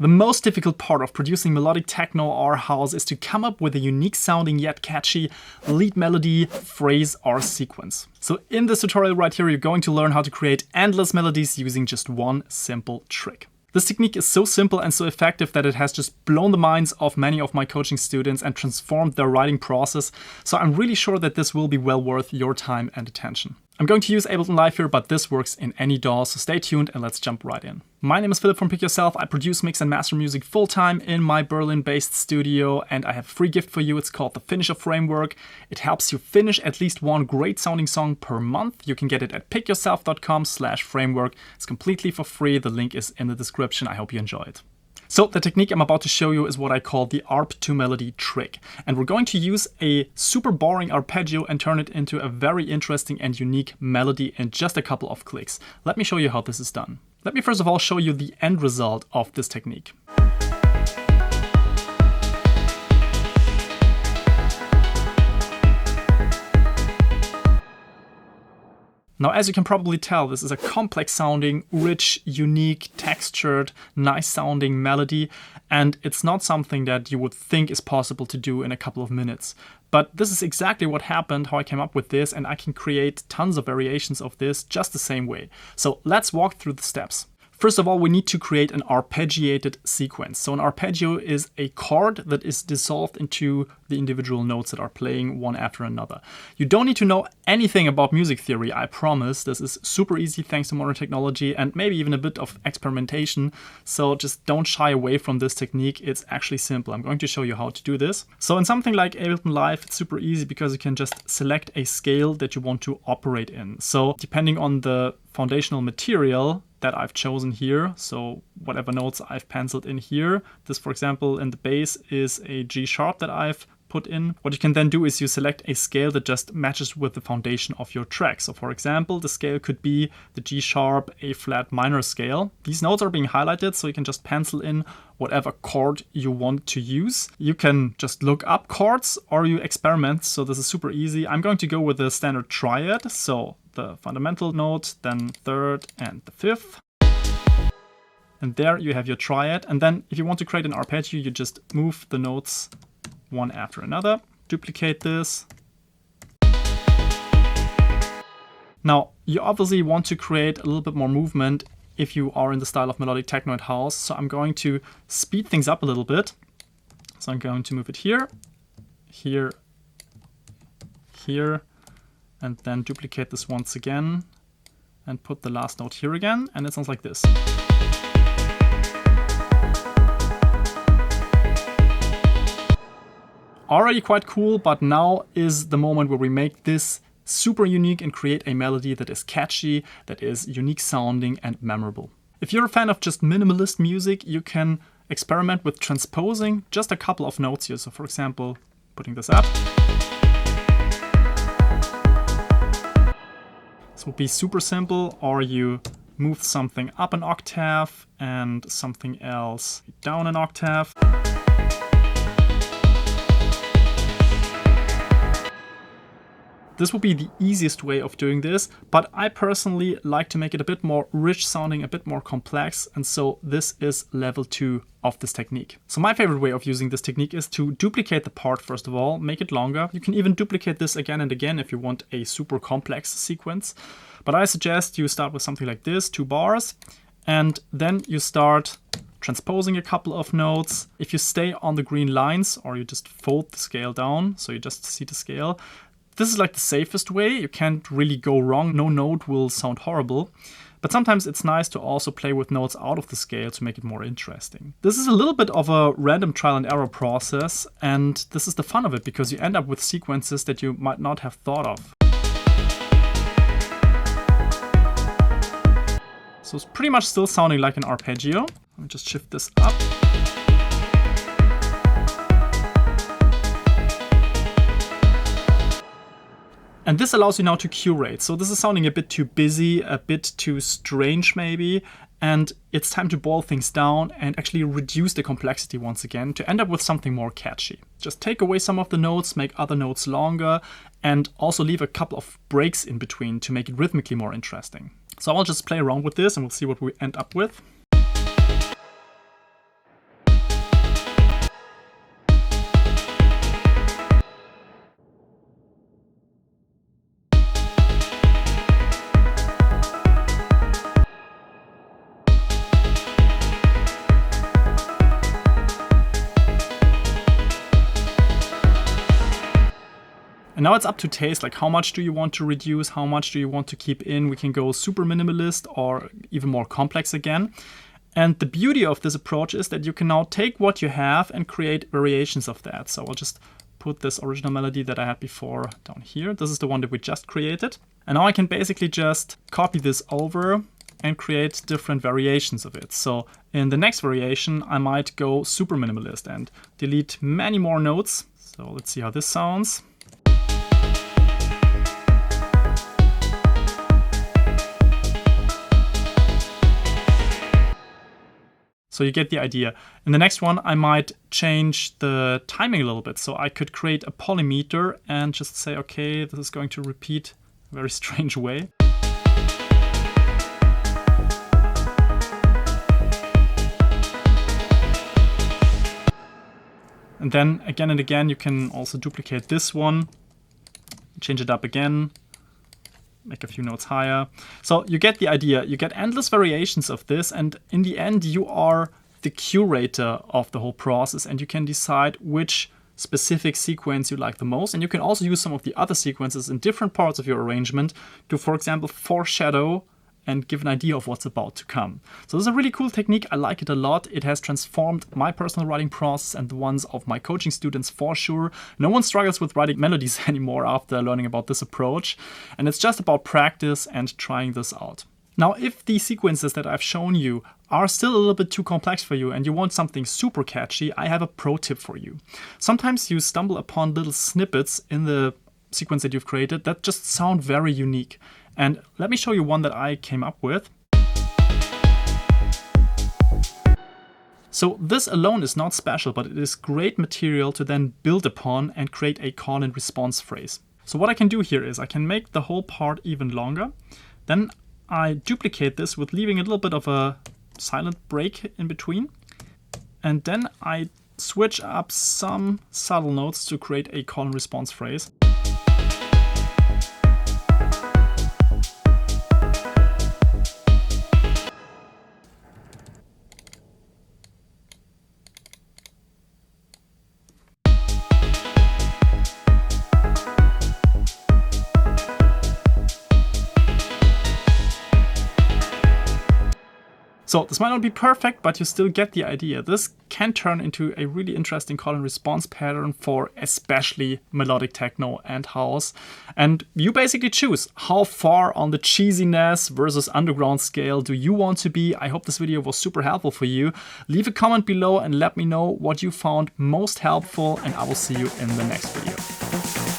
The most difficult part of producing melodic techno or house is to come up with a unique sounding yet catchy lead melody, phrase or sequence. So in this tutorial right here, you're going to learn how to create endless melodies using just one simple trick. This technique is so simple and so effective that it has just blown the minds of many of my coaching students and transformed their writing process. So I'm really sure that this will be well worth your time and attention. I'm going to use Ableton Live here, but this works in any DAW, so stay tuned and let's jump right in. My name is Philipp from Pick Yourself. I produce, mix and master music full-time in my Berlin-based studio, and I have a free gift for you. It's called the Finisher Framework. It helps you finish at least one great sounding song per month. You can get it at pickyourself.com/framework. It's completely for free. The link is in the description. I hope you enjoy it. So the technique I'm about to show you is what I call the arp to melody trick. And we're going to use a super boring arpeggio and turn it into a very interesting and unique melody in just a couple of clicks. Let me show you how this is done. Let me first of all show you the end result of this technique. Now, as you can probably tell, this is a complex sounding, rich, unique, textured, nice sounding melody, and it's not something that you would think is possible to do in a couple of minutes. But this is exactly what happened, how I came up with this, and I can create tons of variations of this just the same way. So let's walk through the steps. First of all, we need to create an arpeggiated sequence. So an arpeggio is a chord that is dissolved into the individual notes that are playing one after another. You don't need to know anything about music theory, I promise. This is super easy thanks to modern technology and maybe even a bit of experimentation. So just don't shy away from this technique. It's actually simple. I'm going to show you how to do this. So in something like Ableton Live, it's super easy because you can just select a scale that you want to operate in. So depending on the foundational material that I've chosen here, so whatever notes I've penciled in here, this for example in the bass is a G sharp that I've put in. What you can then do is you select a scale that just matches with the foundation of your track. So for example, the scale could be the G sharp A flat minor scale. These notes are being highlighted, so you can just pencil in whatever chord you want to use. You can just look up chords or you experiment, so this is super easy. I'm going to go with the standard triad, so the fundamental note, then third and the fifth. And there you have your triad. And then if you want to create an arpeggio, you just move the notes one after another, duplicate this. Now, you obviously want to create a little bit more movement if you are in the style of melodic techno and house. So I'm going to speed things up a little bit. So I'm going to move it here, here, here, and then duplicate this once again and put the last note here again. And it sounds like this. Already quite cool, but now is the moment where we make this super unique and create a melody that is catchy, that is unique sounding and memorable. If you're a fan of just minimalist music, you can experiment with transposing just a couple of notes here. So for example, putting this up. This would be super simple, or you move something up an octave and something else down an octave. This would be the easiest way of doing this, but I personally like to make it a bit more rich sounding, a bit more complex, and so this is level 2 of this technique. So my favorite way of using this technique is to duplicate the part first of all, make it longer. You can even duplicate this again and again if you want a super complex sequence. But I suggest you start with something like this, 2 bars, and then you start transposing a couple of notes. If you stay on the green lines or you just fold the scale down, so you just see the scale, this is like the safest way. You can't really go wrong. No note will sound horrible. But sometimes it's nice to also play with notes out of the scale to make it more interesting. This is a little bit of a random trial and error process, and this is the fun of it because you end up with sequences that you might not have thought of. So it's pretty much still sounding like an arpeggio. Let me just shift this up. And this allows you now to curate. So this is sounding a bit too busy, a bit too strange maybe, and it's time to boil things down and actually reduce the complexity once again to end up with something more catchy. Just take away some of the notes, make other notes longer, and also leave a couple of breaks in between to make it rhythmically more interesting. So I'll just play around with this and we'll see what we end up with. And now it's up to taste, like how much do you want to reduce, how much do you want to keep in. We can go super minimalist or even more complex again. And the beauty of this approach is that you can now take what you have and create variations of that. So I'll just put this original melody that I had before down here. This is the one that we just created. And now I can basically just copy this over and create different variations of it. So in the next variation, I might go super minimalist and delete many more notes. So let's see how this sounds. So you get the idea. In the next one, I might change the timing a little bit. So I could create a polymeter and just say, okay, this is going to repeat in a very strange way. And then again and again, you can also duplicate this one, change it up again, make a few notes higher. So you get the idea. You get endless variations of this, and in the end, you are the curator of the whole process, and you can decide which specific sequence you like the most. And you can also use some of the other sequences in different parts of your arrangement to, for example, foreshadow and give an idea of what's about to come. So this is a really cool technique. I like it a lot. It has transformed my personal writing process and the ones of my coaching students for sure. No one struggles with writing melodies anymore after learning about this approach. And it's just about practice and trying this out. Now, if the sequences that I've shown you are still a little bit too complex for you and you want something super catchy, I have a pro tip for you. Sometimes you stumble upon little snippets in the sequence that you've created that just sound very unique. And let me show you one that I came up with. So this alone is not special, but it is great material to then build upon and create a call and response phrase. So what I can do here is I can make the whole part even longer. Then I duplicate this with leaving a little bit of a silent break in between. And then I switch up some subtle notes to create a call and response phrase. So this might not be perfect, but you still get the idea. This can turn into a really interesting call and response pattern for especially melodic techno and house. And you basically choose how far on the cheesiness versus underground scale do you want to be. I hope this video was super helpful for you. Leave a comment below and let me know what you found most helpful, and I will see you in the next video.